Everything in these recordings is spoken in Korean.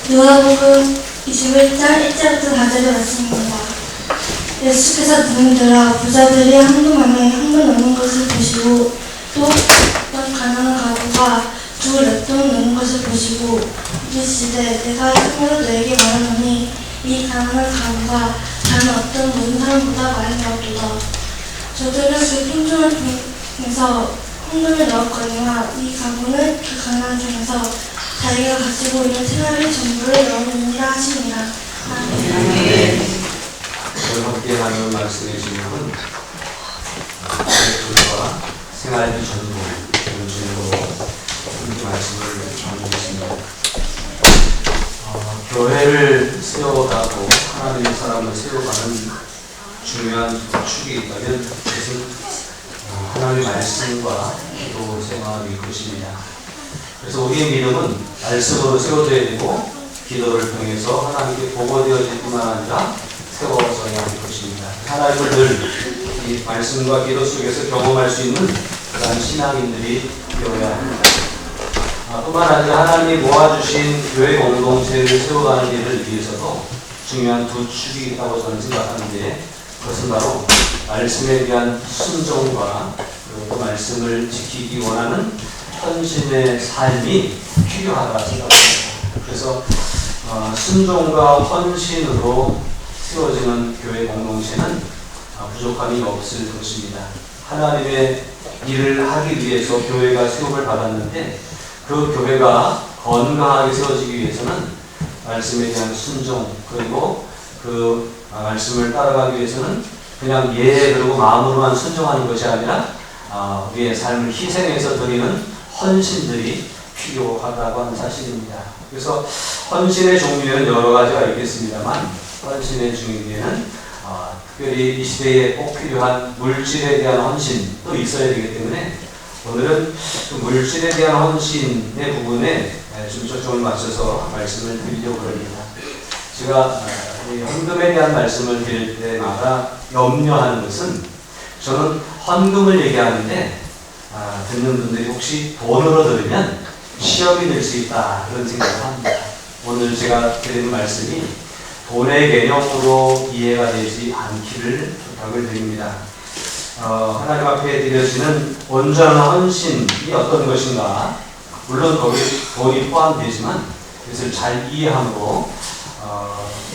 누가복음 21장 1절부터 4절의 말씀입니다. 예수께서 눈을 들어 부자들이 황금함에 황금 넣는 것을 보시고 또 어떤 가난한 가부가 두 렙돈 넣는 것을 보시고 이르시되 내가 참으로 너에게 말하노니 이 가난한 가부가 다른 어떤 모든 사람보다 많이 넣었도다. 저들은 그 품종을 통해서 황금을 넣었거니와 이 가부는 그 가난한 중에서 자기가 가지고 있는 생활의 전부를 넣었느니라 하시니라. 아멘. 오늘 함께 하는 말씀의 제목은 우리가 생활의 전부 이런 제목으로 말씀을 전하겠습니다. 교회를 세워가고 하나님의 사람을 세워가는 중요한 축이 있다면 그것은 하나님의 말씀과 기도 생활일 것입니다. 그래서 우리의 믿음은 말씀으로 세워져야 되고 기도를 통해서 하나님께 보고되어질 뿐만 아니라 세워져야 할 것입니다. 하나님을 늘 이 말씀과 기도 속에서 경험할 수 있는 그런 신앙인들이 되어야 합니다. 뿐만 아니라 하나님이 모아주신 교회 공동체를 세워가는 일을 위해서도 중요한 두 축이 있다고 저는 생각하는데 그것은 바로 말씀에 대한 순종과 그 말씀을 지키기 원하는 헌신의 삶이 필요하다 생각합니다. 그래서 순종과 헌신으로 세워지는 교회 공동체는 부족함이 없을 것입니다. 하나님의 일을 하기 위해서 교회가 수업을 받았는데 그 교회가 건강하게 세워지기 위해서는 말씀에 대한 순종 그리고 그 말씀을 따라가기 위해서는 그냥 그리고 마음으로만 순종하는 것이 아니라 우리의 삶을 희생해서 드리는 헌신들이 필요하다고 하는 사실입니다. 그래서 헌신의 종류는 여러 가지가 있겠습니다만 헌신의 중에는 특별히 이 시대에 꼭 필요한 물질에 대한 헌신도 있어야 되기 때문에 오늘은 그 물질에 대한 헌신의 부분에 좀 초점을 맞춰서 말씀을 드리려고 합니다. 제가 헌금에 대한 말씀을 드릴 때마다 염려하는 것은 저는 헌금을 얘기하는데 듣는 분들이 혹시 돈으로 들으면 시험이 될 수 있다 그런 생각을 합니다. 오늘 제가 드리는 말씀이 돈의 개념으로 이해가 되지 않기를 부탁을 드립니다. 하나님 앞에 드려지는 온전한 헌신이 어떤 것인가 물론 거기 돈이 포함되지만 그것을 잘 이해함으로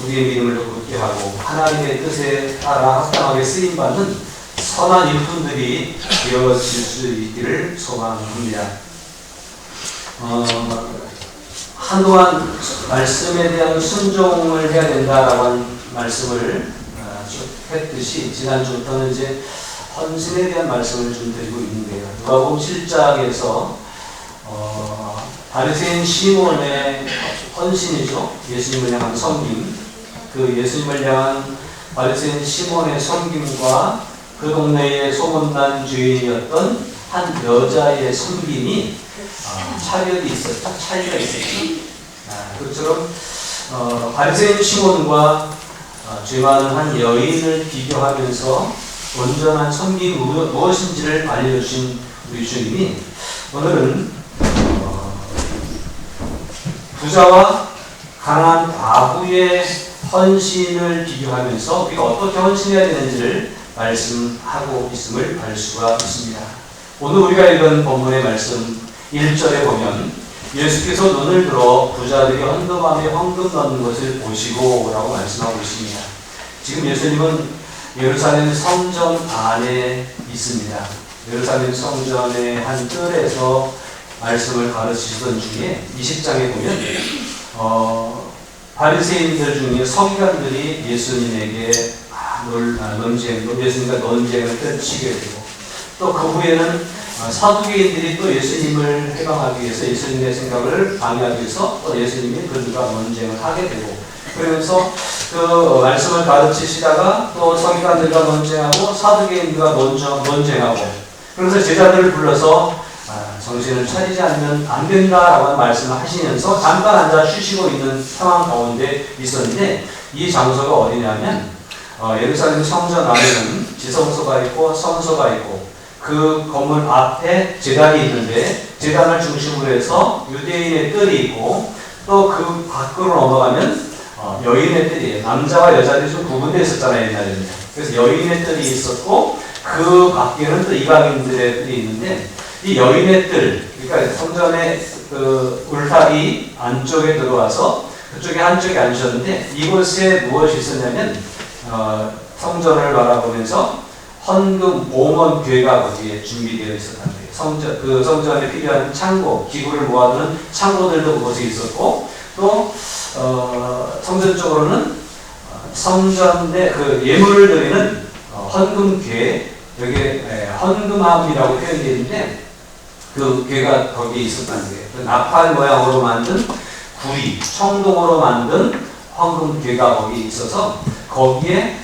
우리의 믿음을 더 굳게 하고 하나님의 뜻에 따라 합당하게 쓰임받는 선한 일꾼들이 되어질 수 있기를 소망합니다. 한동안 말씀에 대한 순종을 해야 된다라고 한 말씀을 했듯이 지난주부터는 이제 헌신에 대한 말씀을 좀 드리고 있는데요. 누가복음 7장에서 바리새인 시몬의 헌신이죠. 예수님을 향한 섬김. 그 예수님을 향한 바리새인 시몬의 섬김과 그 동네에 소문난 주인이었던 한 여자의 섬김이 차이가 있었죠. 그처럼 바리새인 시몬과 죄 많은 한 여인을 비교하면서 온전한 섬김이 무엇인지를 알려주신 우리 주님이 오늘은 부자와 가난한 과부의 헌신을 비교하면서 우리가 어떻게 헌신해야 되는지를 말씀하고 있음을 알 수가 있습니다. 오늘 우리가 읽은 본문의 말씀 1절에 보면 예수께서 눈을 들어 부자들이 헌금함에 황금 넣는 것을 보시고 라고 말씀하고 있습니다. 지금 예수님은 예루살렘 성전 안에 있습니다. 예루살렘 성전의 한 뜰에서 말씀을 가르치시던 중에 20장에 보면 바리새인들 중에 서기관들이 예수님에게 예수님과 논쟁을 펼치게 되고 또 그 후에는 사두개인들이 또 예수님을 해방하기 위해서 예수님의 생각을 방해하기 위해서 또 예수님이 그들과 논쟁을 하게 되고 그러면서 그 말씀을 가르치시다가 또 서기관들과 논쟁하고 사두개인들과 논쟁하고 그래서 제자들을 불러서 정신을 차리지 않으면 안 된다라고 하는 말씀을 하시면서 잠깐 앉아 쉬시고 있는 상황 가운데 있었는데 이 장소가 어디냐면 예루살렘 성전 안에는 지성소가 있고 성소가 있고 그 건물 앞에 제단이 있는데 제단을 중심으로 해서 유대인의 뜰이 있고 또 그 밖으로 넘어가면 여인의 뜰이에요. 남자와 여자들이 좀 구분되어 있었잖아요, 옛날에는. 그래서 여인의 뜰이 있었고 그 밖에는 또 이방인들의 뜰이 있는데 이 여인의 뜰, 그러니까 성전의 그 울타리 안쪽에 들어와서 그쪽에 한쪽에 앉으셨는데 이곳에 무엇이 있었냐면 성전을 바라보면서 헌금 5만 괴가 거기에 준비되어 있었다는 거예요. 그 성전에 필요한 창고, 기구를 모아두는 창고들도 그곳에 있었고 또 성전 쪽으로는 성전 내 그 예물을 드리는 헌금 괴, 여기에 헌금함이라고 표현되어 있는데 그 괴가 거기에 있었다는 거예요. 그 나팔 모양으로 만든 구리, 청동으로 만든 헌금 괴가 거기 있어서 거기에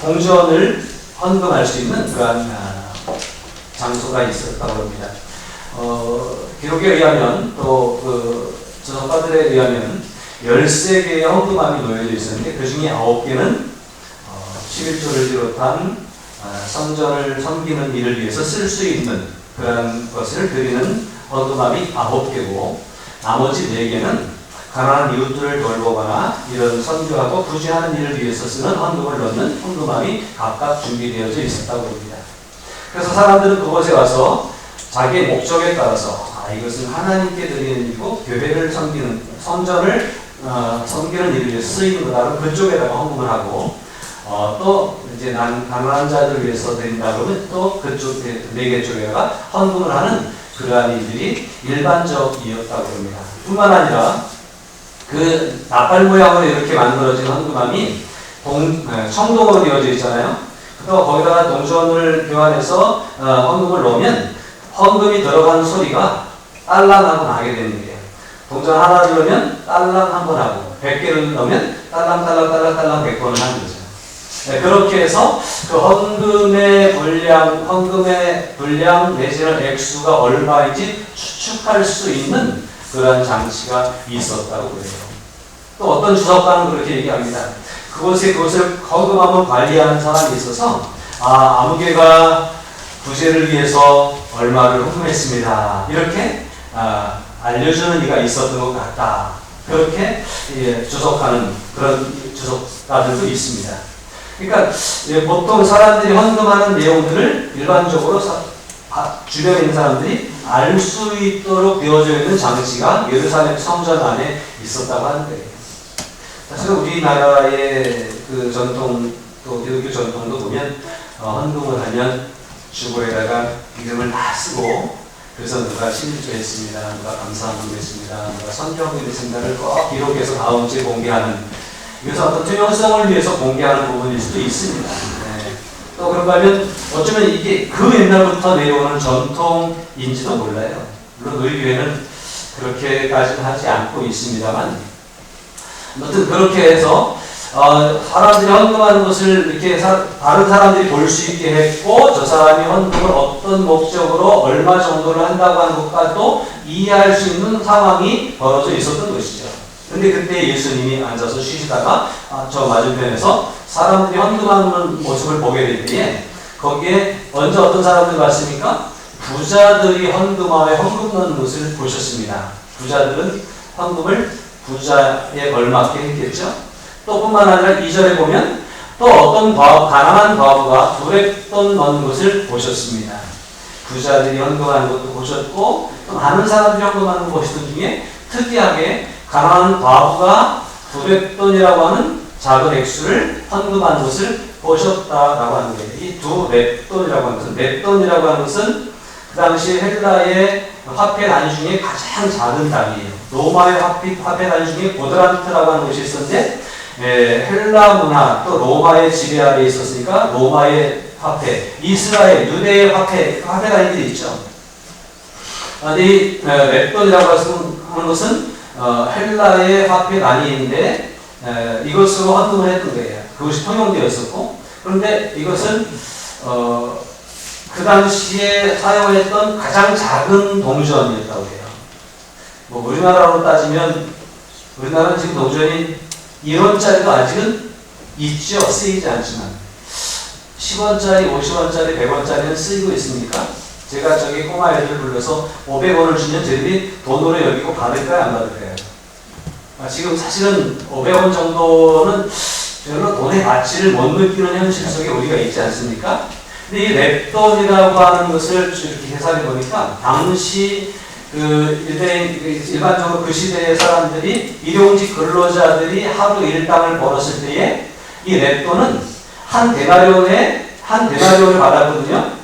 동전을 헌금할 수 있는 그러한 장소가 있었다고 합니다. 기록에 의하면 또 그 저서가들에 의하면 13개의 헌금함이 놓여져 있었는데 그 중에 9개는 11조를 비롯한 성전을 섬기는 일을 위해서 쓸 수 있는 그런 것을 드리는 헌금함이 9개고 나머지 4개는 가난한 이웃들을 돌보거나 이런 선교하고 부지하는 일을 위해서 쓰는 헌금을 넣는 헌금함이 각각 준비되어져 있었다고 합니다. 그래서 사람들은 그곳에 와서 자기의 목적에 따라서 이것은 하나님께 드리는 일이고 교회를 섬기는 성전을 섬기는 일을 위해서 쓰이는 거다. 그쪽에다가 헌금을 하고 또 이제 가난한 자들을 위해서 드린다 그러면 또 그쪽 4개 쪽에다가 헌금을 하는 그러한 일들이 일반적이었다고 합니다. 뿐만 아니라 그 나팔 모양으로 이렇게 만들어진 헌금함이 청동으로 되어져 있잖아요. 또 거기다가 동전을 교환해서 헌금을 넣으면 헌금이 들어가는 소리가 딸랑하고 나게 되는 거예요. 동전 하나 넣으면 딸랑 한 번 하고 100개를 넣으면 딸랑 100번을 하는 거죠. 네, 그렇게 해서 그 헌금의 분량 내지는 액수가 얼마인지 추측할 수 있는 그러한 장치가 있었다고 그래요. 또 어떤 주석가는 그렇게 얘기합니다. 그것을 헌금함을 관리하는 사람이 있어서 아무개가 구제를 위해서 얼마를 헌금했습니다. 이렇게 알려주는 이가 있었던 것 같다. 그렇게 주석하는 그런 주석가들도 있습니다. 그러니까 보통 사람들이 헌금하는 내용들을 일반적으로 주변에 있는 사람들이 알 수 있도록 되어져 있는 장치가 예루살렘 성전 안에 있었다고 하는 거예요. 사실 우리나라의 그 전통, 또 기독교 전통도 보면 헌금을 하면 주보에다가 이름을 다 쓰고 그래서 누가 신일조했습니다, 누가 감사헌금했습니다, 누가 선교헌금했습니다를 꼭 기록해서 다음 주에 공개하는, 그래서 어떤 투명성을 위해서 공개하는 부분일 수도 있습니다. 네. 또 그런가 하면 어쩌면 이게 그 옛날부터 내려오는 전통인지도 몰라요. 물론 우리 교회는 그렇게까지는 하지 않고 있습니다만 아무튼 그렇게 해서 사람들이 헌금하는 것을 이렇게 다른 사람들이 볼 수 있게 했고 저 사람이 헌금을 어떤 목적으로 얼마 정도를 한다고 하는 것까지도 이해할 수 있는 상황이 벌어져 있었던 것이죠. 근데 그때 예수님이 앉아서 쉬시다가 저 맞은편에서 사람들이 헌금하는 모습을 보게 될 때에 거기에 먼저 어떤 사람들이 봤습니까? 부자들이 헌금함에 헌금 넣는 것을 보셨습니다. 부자들은 헌금을 부자에 걸맞게 했겠죠. 또 뿐만 아니라 2절에 보면 또 어떤 가난한 과부가 두랩돈 넣는 것을 보셨습니다. 부자들이 헌금하는 것도 보셨고 또 많은 사람들이 헌금하는 것들 중에 특이하게 가난한 과부가 두랩돈이라고 하는 작은 액수를 헌금하는 것을 보셨다라고 하는 거예요. 이 두랩돈이라고 하는 것은, 랩돈이라고 하는 것은 그 당시 헬라의 화폐 단위 중에 가장 작은 단위예요. 로마의 화폐 단위 중에 고드란트라고 하는 것이 있었는데 헬라 문화 또 로마의 지배 아래에 있었으니까 로마의 화폐, 이스라엘, 유대의 화폐 단위들이 있죠. 이 랩돈이라고 하는 것은 헬라의 화폐 단위인데 이것으로 헌금을 했던 거예요. 그것이 통용되어 있었고, 그런데 이것은 그 당시에 사용했던 가장 작은 동전이었다고 해요. 뭐 우리나라로 따지면 우리나라는 지금 동전이 1원짜리도 아직은 있죠. 쓰이지 않지만 10원짜리, 50원짜리, 100원짜리는 쓰이고 있습니까? 제가 저기 꼬마 애들 불러서 500원을 주면 쟤들이 돈으로 여기고 받을까요? 안 받을까요? 지금 사실은 500원 정도는 별로 돈의 가치를 못 느끼는 현실 속에 우리가 있지 않습니까? 근데 이 랩돈이라고 하는 것을 이렇게 해석해 보니까 당시 일반적으로 그 시대의 사람들이 일용직 근로자들이 하루 일당을 벌었을 때에 이 랩돈은 한 데나리온을 받았거든요.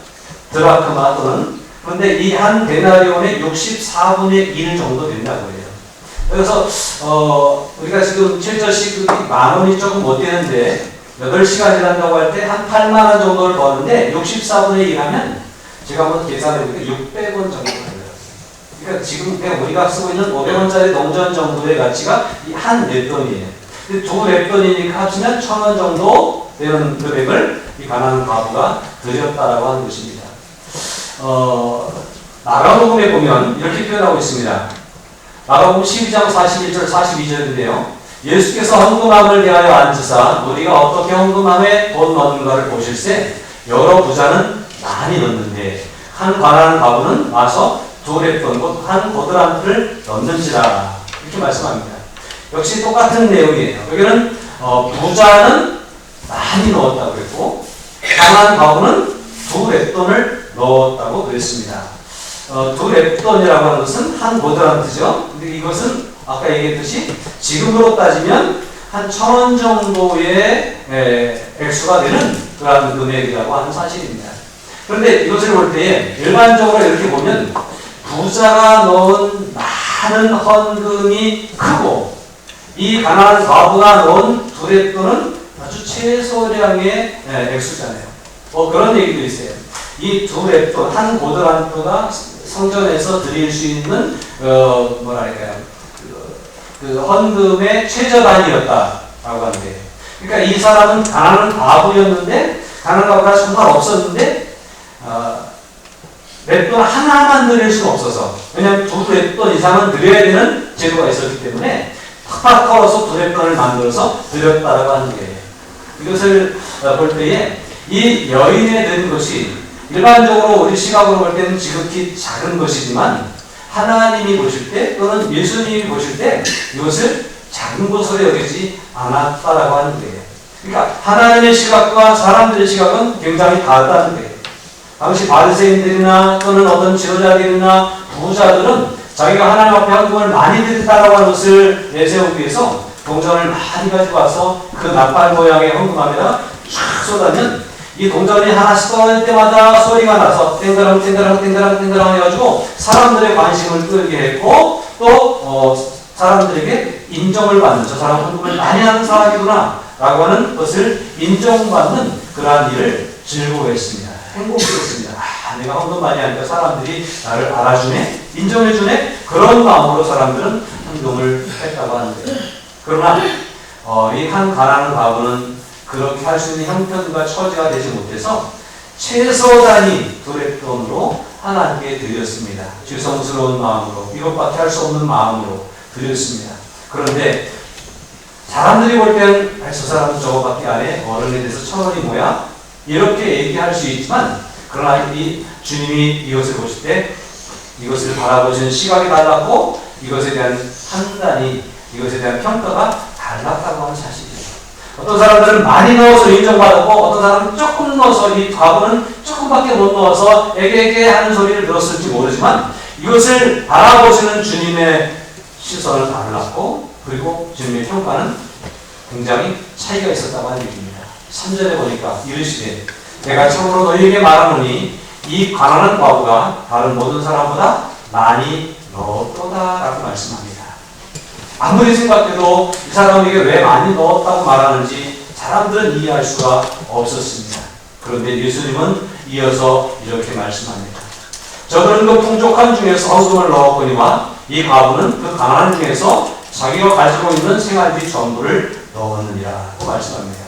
드라크마 또는. 그런데 이 한 데나리온의 64분의 1 정도 된다고 해요. 그래서 우리가 지금 7절씩 만 원이 조금 못 되는데 8시간 일한다고 할 때 한 8만 원 정도를 버는데 64분의 1 하면 제가 한번 계산해 보니까 600원 정도 됩니다. 그러니까 지금 우리가 쓰고 있는 500원짜리 동전 정도의 가치가 이 한 랩돈이에요. 두 랩돈이니까 합치면 1000원 정도 되는 금액을 이 가난한 과부가 드렸다라고 하는 것입니다. 마가복음에 보면 이렇게 표현하고 있습니다. 마가복음 12장 41절 42절인데요. 예수께서 헌금함을 대하여 앉으사 우리가 어떻게 헌금함에 돈 넣는가를 보실세 여러 부자는 많이 넣는데 한 가난한 과부는 와서 두 랩돈 곧 한 고드란트를 넣는지라 이렇게 말씀합니다. 역시 똑같은 내용이에요. 여기는 부자는 많이 넣었다고 했고 가난한 과부는 두 랩돈을 넣었다고 그랬습니다. 두 랩돈이라고 하는 것은 한 고드란트죠. 근데 이것은 아까 얘기했듯이 지금으로 따지면 한 1000원 정도의 액수가 되는 그런 금액이라고 하는 사실입니다. 그런데 이것을 볼 때에 일반적으로 이렇게 보면 부자가 넣은 많은 헌금이 크고 이 가난한 과부가 넣은 두 랩돈은 아주 최소량의 액수잖아요. 그런 얘기도 있어요. 이 두 랩돈, 한 고드란트가 성전에서 드릴 수 있는 그 헌금의 최저단위였다라고 하는데, 그러니까 이 사람은 가난한 과부였는데 가난한 과부가 정말 없었는데 랩돈 하나만 드릴 수는 없어서, 왜냐하면 두 랩돈 이상은 드려야 되는 제도가 있었기 때문에 팍팍 털어서 두 랩돈을 만들어서 드렸다라고 하는 거예요. 이것을 볼 때에 이 여인에 든 것이 일반적으로 우리 시각으로 볼 때는 지극히 작은 것이지만 하나님이 보실 때 또는 예수님이 보실 때 이것을 작은 것으로 여기지 않았다라고 하는 거예요. 그러니까 하나님의 시각과 사람들의 시각은 굉장히 다르다는 거예요. 당시 바리새인들이나 또는 어떤 지도자들이나 부자들은 자기가 하나님 앞에 헌금을 많이 드렸다라고 하는 것을 내세우기 위해서 동전을 많이 가지고 와서 그 나팔 모양의 헌금함에다가 쫙 쏟아면 이 동전이 하나씩 떨어질 때마다 소리가 나서 땡그랑 땡그랑 땡그랑 땡그랑 해가지고 사람들의 관심을 끌게 했고 또 사람들에게 인정을 받는, 저 사람 헌금을 많이 하는 사람이구나 라고 하는 것을 인정받는 그러한 일을 즐거워했습니다. 행복했습니다. 내가 헌금 많이 하니까 사람들이 나를 알아주네, 인정해주네, 그런 마음으로 사람들은 헌금을 했다고 하는데, 그러나 이 한 가난한 과부는 그렇게 할 수 있는 형편과 처지가 되지 못해서 최소단위 두 랩돈으로 하나님께 드렸습니다. 죄송스러운 마음으로, 이것밖에 할 수 없는 마음으로 드렸습니다. 그런데 사람들이 볼 때는 저 사람은 저거밖에 안 해, 어른에 대해서 1000원이 뭐야? 이렇게 얘기할 수 있지만, 그러나 이 주님이 이것을 보실 때 이것을 바라보시는 시각이 달랐고 이것에 대한 판단이, 이것에 대한 평가가 달랐다고 하는 사실이에요. 어떤 사람들은 많이 넣어서 인정받았고 어떤 사람은 조금 넣어서, 이 과부는 조금밖에 못 넣어서 에게에게 하는 소리를 들었을지 모르지만 이것을 바라보시는 주님의 시선은 달랐고, 그리고 주님의 평가는 굉장히 차이가 있었다고 하는 얘기입니다. 3절에 보니까 이르시되 내가 참으로 너희에게 말하노니 이 가난한 과부가 다른 모든 사람보다 많이 넣었도다라고 말씀합니다. 아무리 생각해도 이 사람에게 왜 많이 넣었다고 말하는지 사람들은 이해할 수가 없었습니다. 그런데 예수님은 이어서 이렇게 말씀합니다. 저들은 그 풍족한 중에서 헌금을 넣었거니와 이 과부는 그 가난한 중에서 자기가 가지고 있는 생활비 전부를 넣었느니라고 말씀합니다.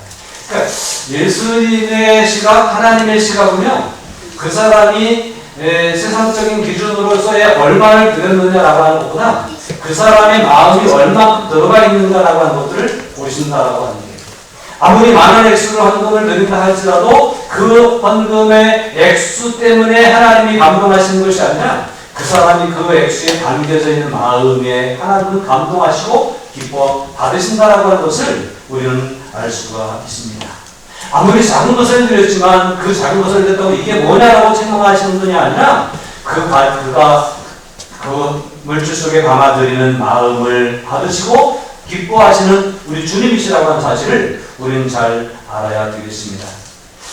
그러니까 예수님의 시각, 하나님의 시각은요, 그 사람이 세상적인 기준으로서의 얼마를 드렸느냐라고 하는 것보다 그 사람의 마음이 얼마큼 들어가 있는가라고 하는 것들을 보신다라고 하는 거예요. 아무리 많은 액수로 헌금을 드린다 할지라도 그 그 헌금의 액수 때문에 하나님이 감동하시는 것이 아니라 그 사람이 그 액수에 담겨져 있는 마음에 하나님은 감동하시고 기뻐 받으신다라고 하는 것을 우리는 알 수가 있습니다. 아무리 작은 것을 드렸지만 그 작은 것을 드렸다고 이게 뭐냐라고 생각하시는 분이 아니라 그가 그 물질 속에 담아드리는 마음을 받으시고 기뻐하시는 우리 주님이시라고 하는 사실을 우리는 잘 알아야 되겠습니다.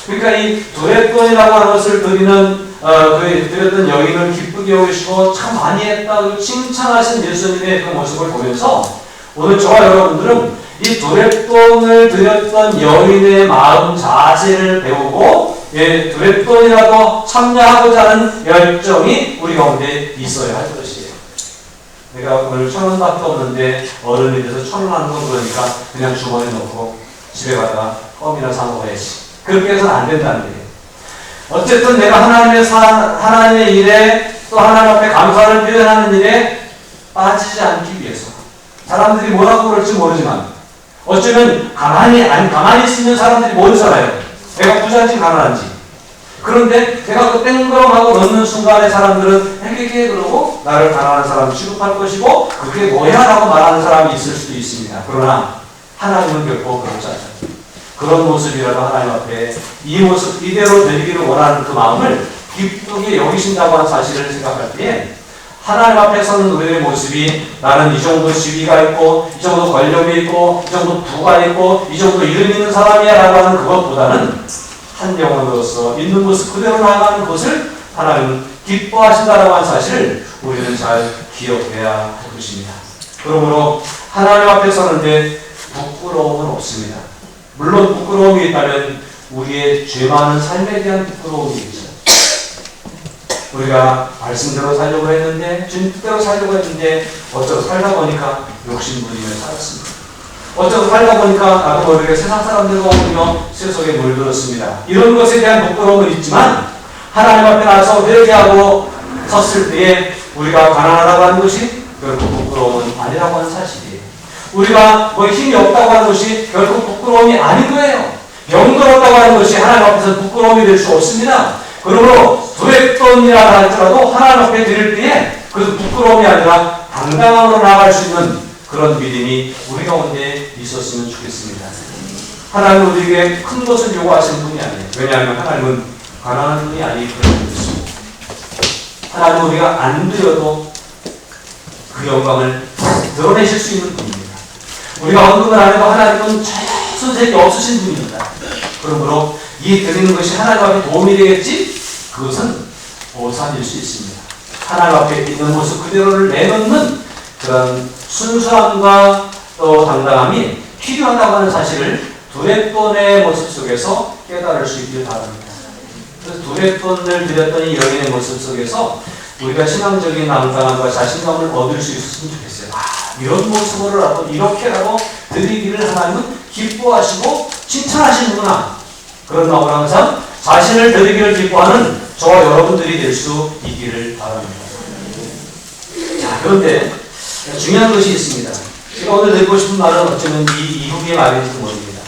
그러니까 이 두렛돈이라고 하는 것을 드리는 드렸던 여인을 기쁘게 여기시고 참 많이 했다 칭찬하신 예수님의 그 모습을 보면서 오늘 저와 여러분들은 이 두렛돈을 드렸던 여인의 마음 자세를 배우고 두렛돈이라도 참여하고자 하는 열정이 우리 가운데 있어야 할 것이에요. 내가 오늘 1,000원밖에 없는데 어른이 돼서 1,000원 하는 건 그러니까 그냥 주머니에 넣고 집에 가다가 껌이나 사 먹어야지. 그렇게 해서는 안 된다는 거예요. 어쨌든 내가 하나님의 일에 또 하나님 앞에 감사를 표현하는 일에 빠지지 않기 위해서 사람들이 뭐라고 그럴지 모르지만 어쩌면 가만히 있으면 사람들이 모르잖아요. 내가 부자인지 가난한지. 그런데 내가 그 땡그렁하고 넣는 순간에 사람들은 헤게게 그러고 나를 가난한 사람 취급할 것이고 그게 뭐야 라고 말하는 사람이 있을 수도 있습니다. 그러나 하나님은 결코 그렇지 않아요. 그런 모습이라도 하나님 앞에 이 모습 이대로 드리기를 원하는 그 마음을 기쁘게 여기신다고 하는 사실을 생각할 때에 하나님 앞에 서는 우리의 모습이 나는 이 정도 지위가 있고 이 정도 권력이 있고 이 정도 부가 있고 이 정도 이름 있는 사람이야 라고 하는 그것보다는 한 영혼으로서 있는 모습 그대로 나아가는 것을 하나님은 기뻐하신다라고 하는 사실을 우리는 잘 기억해야 할 것입니다. 그러므로 하나님 앞에 서는데 부끄러움은 없습니다. 물론 부끄러움이 있다면 우리의 죄 많은 삶에 대한 부끄러움이 있죠. 우리가 말씀대로 살려고 했는데 주님 뜻대로 살려고 했는데 어쩌고 살다 보니까 욕심부리며 살았습니다. 어쩌고 살다 보니까 나도 모르게 세상 사람들과 어울리며 세속에 물들었습니다. 이런 것에 대한 부끄러움은 있지만 하나님 앞에 나서 회개하고 섰을 때에 우리가 가난하다고 하는 것이 결코 부끄러움은 아니라고 하는 사실이에요. 우리가 뭐 힘이 없다고 하는 것이 결코 부끄러움이 아닌 거예요. 병들었다고 하는 것이 하나님 앞에서 부끄러움이 될 수 없습니다. 그러므로 두렛돈이라 할지라도 하나님 앞에 드릴 때에 그것은 부끄러움이 아니라 당당함으로 나아갈 수 있는 그런 믿음이 우리 가운데 있었으면 좋겠습니다. 하나님은 우리에게 큰 것을 요구하시는 분이 아니에요. 왜냐하면 하나님은 가난한 분이 아니기 때문입니다. 하나님은 우리가 안 드려도 그 영광을 드러내실 수 있는 분입니다. 우리가 언급을 안 해도 하나님은 손색이 없으신 분입니다. 그러므로 이 드리는 것이 하나님 앞에 도움이 되겠지? 그것은 오산일 수 있습니다. 하나님 앞에 있는 모습 그대로를 내놓는 그런 순수함과 또 당당함이 필요하다고 하는 사실을 두렛돈의 모습 속에서 깨달을 수 있길 바랍니다. 그래서 두렛돈을 드렸던 이 여인의 모습 속에서 우리가 신앙적인 당당함과 자신감을 얻을 수 있었으면 좋겠어요. 이런 모습으로라도 이렇게라도 드리기를 하나님은 기뻐하시고 칭찬하시는구나. 그런 마음으로 항상 자신을 드리기를 기뻐하는 저와 여러분들이 될 수 있기를 바랍니다. 자, 그런데 중요한 것이 있습니다. 제가 오늘 드리고 싶은 말은 어쩌면 이 이후의 말인지도 모릅니다.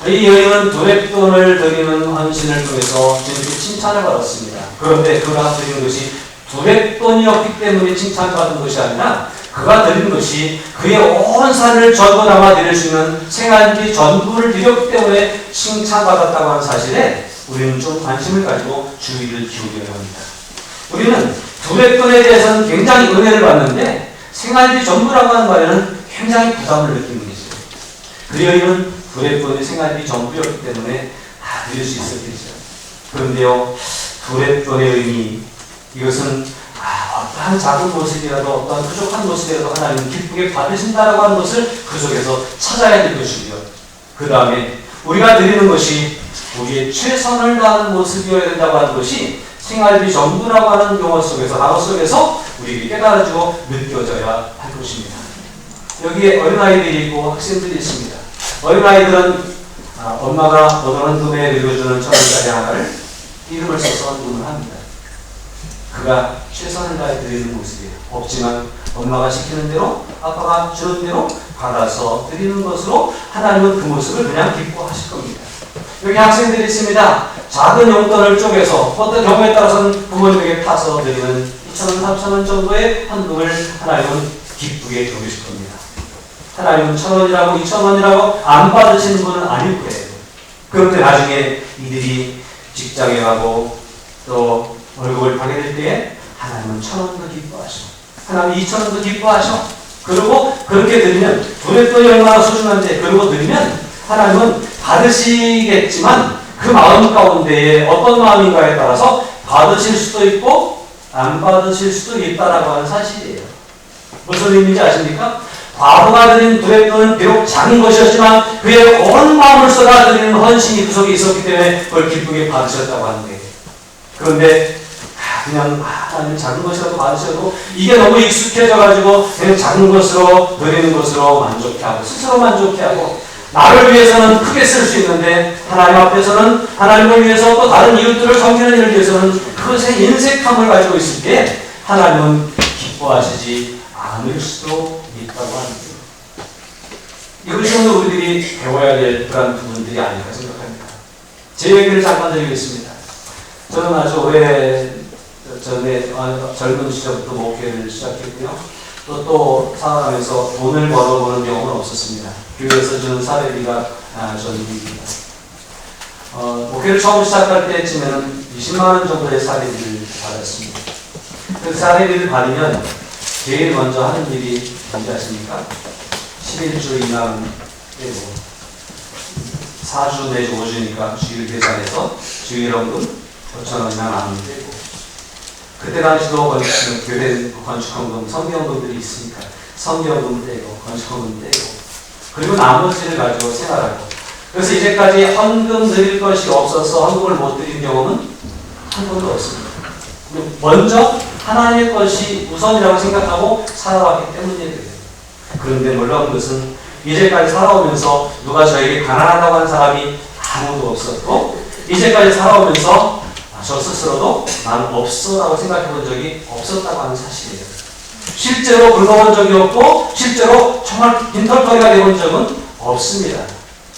이 여인은 두렛돈을 드리는 헌신을 통해서 주님께 칭찬을 받았습니다. 그런데 그가 드린 것이 두렛돈이었기 때문에 칭찬받은 것이 아니라 그가 드린 것이 그의 온 산을 전부 담아 드릴 수 있는 생활비 전부를 드렸기 때문에 칭찬받았다고 하는 사실에 우리는 좀 관심을 가지고 주의를 기울여야 합니다. 우리는 두렛돈에 대해서는 굉장히 은혜를 받는데 생활비 전부라고 하는 말에는 굉장히 부담을 느끼는 것이죠. 그 여인은 두렛돈이 생활비 전부였기 때문에 다 드릴 수 있었겠죠. 그런데요, 두렛돈의 의미, 이것은 어떠한 작은 모습이라도 어떠한 부족한 모습이라도 하나님은 기쁘게 받으신다라고 하는 것을 그 속에서 찾아야 될 것이고요. 그 다음에 우리가 드리는 것이 우리의 최선을 다하는 모습이어야 된다고 하는 것이 생활비 전부라고 하는 용어 속에서 단어 속에서 우리에게 깨달아지고 느껴져야 할 것입니다. 여기에 어린아이들이 있고 학생들이 있습니다. 어린아이들은 엄마가 어떤 금에 읽어주는 1,000원짜리 하나를 이름을 써서 헌금을 합니다. 그가 최선을 다해 드리는 모습이에요. 없지만 엄마가 시키는 대로 아빠가 주는 대로 받아서 드리는 것으로 하나님은 그 모습을 그냥 기뻐하실 겁니다. 여기 학생들이 있습니다. 작은 용돈을 쪼개서 어떤 경우에 따라서는 부모님에게 타서 드리는 2,000원, 3,000원 정도의 헌금을 하나님은 기쁘게 여기실 겁니다. 하나님은 1,000원이라고 2,000원이라고 안 받으시는 분은 아닐 거예요. 그런데 나중에 이들이 직장에 가고 또 월급을 받게 될 때에 하나님은 1,000원도 기뻐하셔. 하나님은 2,000원도 기뻐하셔. 그리고 그렇게 드리면 도대돈이 얼마나 소중한데 그러고 드리면 하나님은 받으시겠지만 그 마음 가운데에 어떤 마음인가에 따라서 받으실 수도 있고 안 받으실 수도 있다라고 하는 사실이에요. 무슨 의미인지 아십니까? 과부가 드린 도대돈은 비록 작은 것이었지만 그의 온 마음을 쏟아드리는 헌신이 그 속에 있었기 때문에 그걸 기쁘게 받으셨다고 하는 거예요. 그런데 그냥 아니 작은 것이라도 받으셔도 이게 너무 익숙해져가지고 그냥 작은 것으로 드리는 것으로 만족해하고 스스로 만족해하고 나를 위해서는 크게 쓸 수 있는데 하나님 앞에서는 하나님을 위해서 또 다른 이웃들을 섬기는 일을 위해서는 그것에 인색함을 가지고 있을 때 하나님은 기뻐하시지 않을 수도 있다고 합니다. 이것이 오늘 우리들이 배워야 될 그런 부분들이 아닐까 생각합니다. 제 얘기를 잠깐 드리겠습니다. 저는 아주 오래 전에 젊은 시절부터 목회를 시작했고요. 또 살아가면서 돈을 벌어보는 경험은 없었습니다. 교회에서 주는 사례비가 전부입니다. 목회를 처음 시작할 때쯤에는 20만 원 정도의 사례비를 받았습니다. 그 사례비를 받으면 제일 먼저 하는 일이 뭔지 아십니까? 11주 이상 되고 4주 내지 5주니까 주일 계산해서 주일원금 5,000원 이상 나누면 되고 그때 당시도 교회 건축헌금, 성경헌금들이 있으니까 성경헌금 떼고 건축헌금 떼고 그리고 나머지를 가지고 생활하고 그래서 이제까지 헌금 드릴 것이 없어서 헌금을 못 드린 경험은 한 번도 없습니다. 먼저 하나님의 것이 우선이라고 생각하고 살아왔기 때문이에요. 그런데 놀라운 것은 이제까지 살아오면서 누가 저에게 가난하다고 한 사람이 아무도 없었고 이제까지 살아오면서 저 스스로도 나는 없어 라고 생각해 본 적이 없었다고 하는 사실이에요. 실제로 굶어본 적이 없고 실제로 정말 빈털터리가 되어본 적은 없습니다.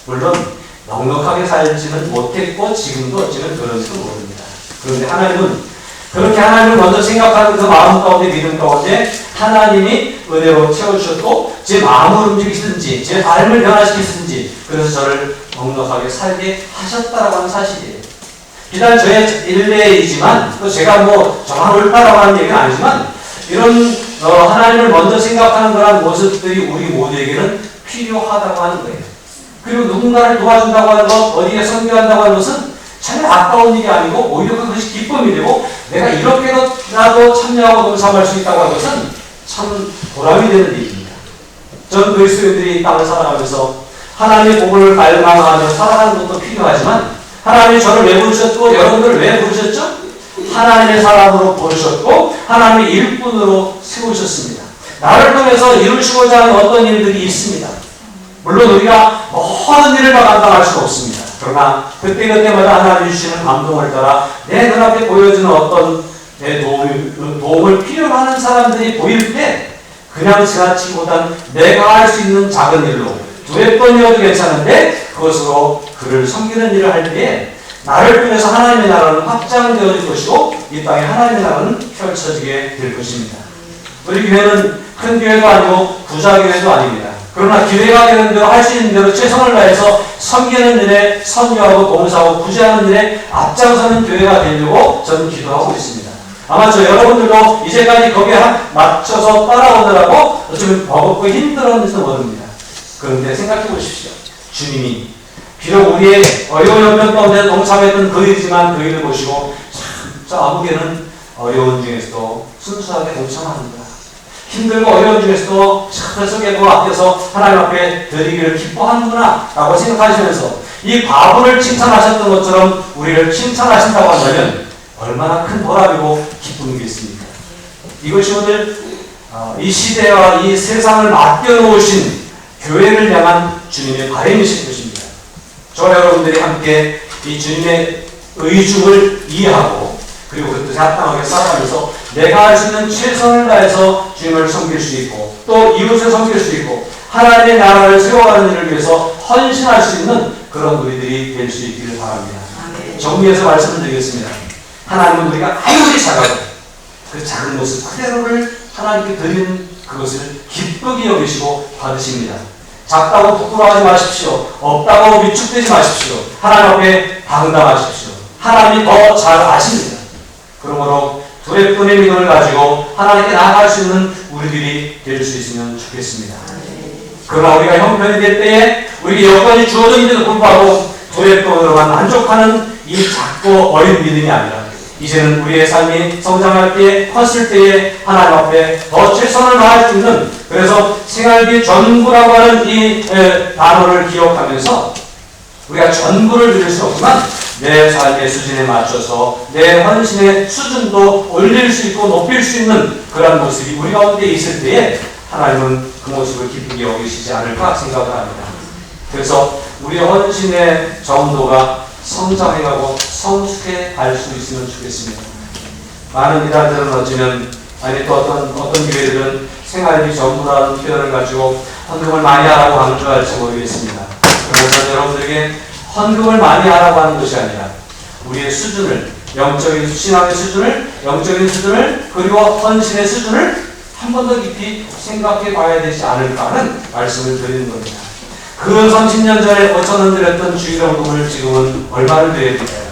물론 넉넉하게 살지는 못했고 지금도 어찌는 그런지도 모릅니다. 그런데 하나님은 그렇게 하나님을 먼저 생각하는 그 마음 가운데 믿음 가운데 하나님이 은혜로 채워주셨고 제 마음을 움직이시든지 제 삶을 변화시키시든지 그래서 저를 넉넉하게 살게 하셨다라고 하는 사실이에요. 비단 저의 일례이지만 또 제가 뭐 저만 옳다라고 하는 얘기는 아니지만 이런 하나님을 먼저 생각하는 그런 모습들이 우리 모두에게는 필요하다고 하는 거예요. 그리고 누군가를 도와준다고 하는 것, 어디에 선교한다고 하는 것은 전혀 아까운 일이 아니고 오히려 그것이 기쁨이 되고 내가 이렇게라도 참여하고 동참할 수 있다고 하는 것은 참 보람이 되는 일입니다. 전 그리스도인들이 이 땅을 살아가면서 하나님의 복을 갈망하며 살아가는 것도 필요하지만 하나님이 저를 왜 부르셨고 여러분들을 왜 부르셨죠? 하나님의 사람으로 부르셨고 하나님의 일꾼으로 세우셨습니다. 나를 통해서 이루시고자 하는 어떤 일들이 있습니다. 물론 우리가 모든 일을 다 감당할 수는 없습니다. 그러나 그때그때마다 하나님이 주시는 감동을 따라 내 눈앞에 보여주는 어떤 내 도움을 필요로 하는 사람들이 보일 때 그냥 지나치기보단 내가 할 수 있는 작은 일로 두세 번이어도 괜찮은데 그것으로 그를 섬기는 일을 할 때에 나를 통해서 하나님의 나라는 확장되어질 것이고 이 땅에 하나님의 나라는 펼쳐지게 될 것입니다. 우리 교회는 큰 교회도 아니고 부자 교회도 아닙니다. 그러나 기회가 되는 대로 할 수 있는 대로 최선을 다해서 섬기는 일에 선교하고 봉사하고 구제하는 일에 앞장서는 교회가 되려고 저는 기도하고 있습니다. 아마 저 여러분들도 이제까지 거기에 맞춰서 따라오느라고 좀 버겁고 힘들었는지도 모릅니다. 그런데 생각해 보십시오. 주님이 비록 우리의 어려운 연명 가운데 동참했던 그 일이지만 그 일을 보시고 참 저 아무개는 어려운 중에서도 순수하게 동참하는구나. 힘들고 어려운 중에서도 참 속에도 아껴서 하나님 앞에 드리기를 기뻐하는구나 라고 생각하시면서 이 바보를 칭찬하셨던 것처럼 우리를 칭찬하신다고 한다면 얼마나 큰 보람이고 기쁨이겠습니까? 이것이 오늘 이 시대와 이 세상을 맡겨놓으신 교회를 향한 주님의 바람이실 것입니다. 저와 여러분들이 함께 이 주님의 의중을 이해하고 그리고 그 뜻에 합당하게 살아가면서 내가 할 수 있는 최선을 다해서 주님을 섬길 수 있고 또 이웃을 섬길 수 있고 하나님의 나라를 세워가는 일을 위해서 헌신할 수 있는 그런 우리들이 될 수 있기를 바랍니다. 정리해서 말씀을 드리겠습니다. 하나님은 우리가 아무리 작아도 그 작은 모습 그대로를 하나님께 드리는 그것을 기쁘게 여기시고 받으십니다. 작다고 부끄러워하지 마십시오. 없다고 위축되지 마십시오. 하나님 앞에 당당하십시오. 하나님이 더 잘 아십니다. 그러므로 두렵돈의 믿음을 가지고 하나님께 나아갈 수 있는 우리들이 될 수 있으면 좋겠습니다. 그러나 우리가 형편이 될 때에 우리에게 여건이 주어져 있는데도 불구하고 두렵돈으로만 만족하는 이 작고 어린 믿음이 아니라 이제는 우리의 삶이 성장할 때에 컸을 때에 하나님 앞에 더 최선을 다할 수 있는, 그래서 생활비 전부라고 하는 이 단어를 기억하면서 우리가 전부를 드릴 수 없지만 내 삶의 수준에 맞춰서 내 헌신의 수준도 올릴 수 있고 높일 수 있는 그런 모습이 우리 가운데 있을 때에 하나님은 그 모습을 기쁘게 여기시지 않을까 생각을 합니다. 그래서 우리의 헌신의 정도가 성장해가고 성숙해 갈 수 있으면 좋겠습니다. 많은 이단들은 어쩌면, 아니 또 어떤 교회들은 생활비 전부라는 표현을 가지고 헌금을 많이 하라고 하는 줄 알지 모르겠습니다. 그래서 여러분들에게 헌금을 많이 하라고 하는 것이 아니라 우리의 수준을, 영적인 신앙의 수준을, 영적인 수준을, 그리고 헌신의 수준을 한 번 더 깊이 생각해 봐야 되지 않을까 하는 말씀을 드리는 겁니다. 그 30년 전에 5,000원 드렸던 주일헌금을 지금은 얼마를 드려야 될까요?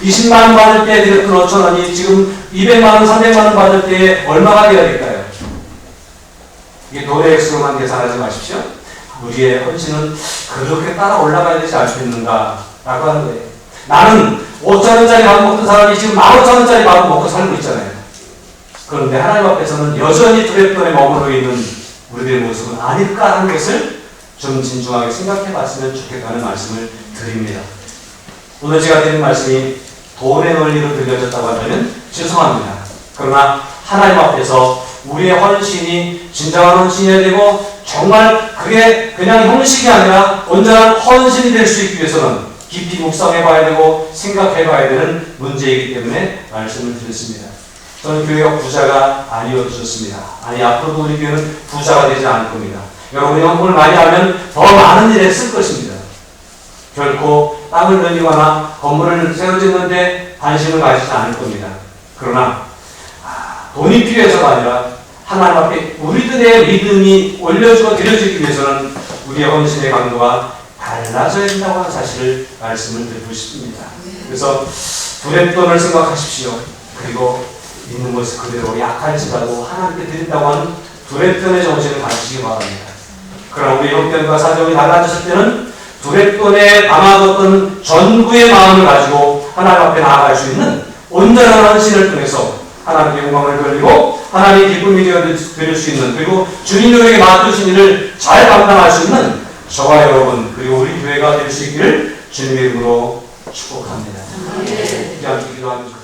20만원 받을 때 드렸던 5,000원이 지금 200만원, 300만원 받을 때에 얼마가 되어야 될까요? 이게 돈의 액수로만 계산하지 마십시오. 우리의 헌신은 그렇게 따라 올라가야 되지 않겠는가 라고 하는 거예요. 나는 5,000원짜리 밥 먹던 사람이 지금 15,000원짜리 밥을 먹고 살고 있잖아요. 그런데 하나님 앞에서는 여전히 두렵돈에 머무르고 있는 우리들의 모습은 아닐까 하는 것을 좀 진중하게 생각해 봤으면 좋겠다는 말씀을 드립니다. 오늘 제가 드린 말씀이 돈의 논리로 들려졌다고 하면 죄송합니다. 그러나 하나님 앞에서 우리의 헌신이 진정한 헌신이어야 되고 정말 그게 그냥 형식이 아니라 온전한 헌신이 될 수 있기 위해서는 깊이 묵상해 봐야 되고 생각해 봐야 되는 문제이기 때문에 말씀을 드렸습니다. 저는 교회가 부자가 아니어졌습니다. 아니 앞으로도 우리 교회는 부자가 되지 않을 겁니다. 여러분이 헌금을 많이 하면 더 많은 일에 쓸 것입니다. 결코 땅을 늘리거나 건물을 새로 짓는데 관심을 가지지 않을 겁니다. 그러나 돈이 필요해서가 아니라 하나님 앞에 우리들의 믿음이 올려주고 드려지기 위해서는 우리의 헌신의 강도가 달라져야 된다고 하는 사실을 말씀을 드리고 싶습니다. 그래서 두렵돈을 생각하십시오. 그리고 있는 모습 그대로 약할지라도 하나님께 드린다고 하는 두렵돈의 정신을 가지시기 바랍니다. 그러나 우리 형편과 사정이 달라졌을 때는 두렵돈에 담아뒀던 전부의 마음을 가지고 하나님 앞에 나아갈 수 있는 온전한 헌신을 통해서 하나님께 영광을 돌리고 하나님의 기쁨이 되어드릴 수 있는, 그리고 주님에게 맡으신 일을 잘 감당할 수 있는 저와 여러분 그리고 우리 교회가 될 수 있기를 주님의 이름으로 축복합니다. 함께 기도하면서